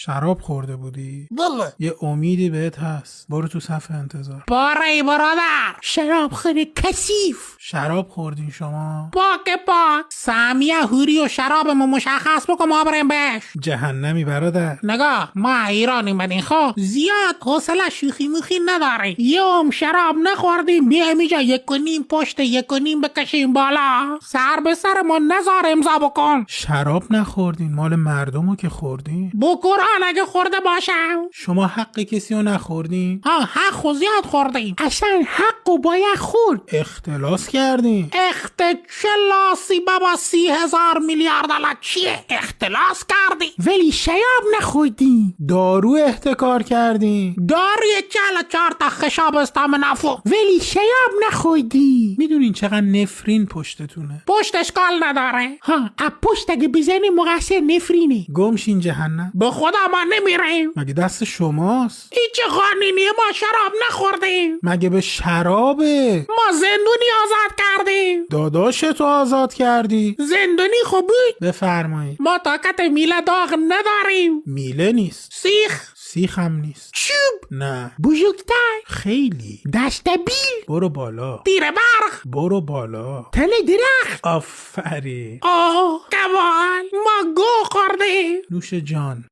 شراب خورده بودی؟ بله. یه امیدی بهت هست، برو تو صف انتظار. باره برادر، شراب خیلی کثیف. شراب خوردین شما؟ پاک سهمیه هوری و شرابمو مشخص بکن ما بریم بهش. جهنمی برادر. نگاه ما ایرانیم بدین خب زیاد حوصله شوخی موخی نداره. یه شراب نخوردیم بیایم اینجا 1.5 پشت 1.5 بکشیم بالا، سر به سر ما نزار امضا بکن. شراب نخوردین، مال مردمو که خوردین. بو قرآن اگه خورده باشم. شما حق کسی رو نخوردین؟ حق و زیاد خوردیم، اصلا حق و باید خورد. اختلاس کردین. چلاسی بابا 30,000 میلیارد دلار چیه؟ اختلاس کردی ولی شراب نخوردی. دارو احتکار کردین. داروی 44 تا خشاب استامنافو ولی شراب نخوردی. میدونین چقدر نفرین پشتتونه؟ پشت اشکال نداره. پشت اگه بزنی مقصر نفرینه. گمشین جهنم. به خدا ما نمیریم. مگه دست شماست؟ این چه قانونیه؟ ما شراب نخوردیم. مگه به شرابه؟ ما زندونی آزاد کردیم. داداشتو آزاد کردی؟ زندونی خوب بود. بفرمایید. ما طاقت میله داغ نداریم. میله نیست. سیخ هم نیست. چوب؟ نه. بزرگتر؟ خیلی. دست بیل؟ برو بالا. تیر برق؟ برو بالا. تل درخت؟ آفرین. کمال ما گو خوردیم. نوش جان.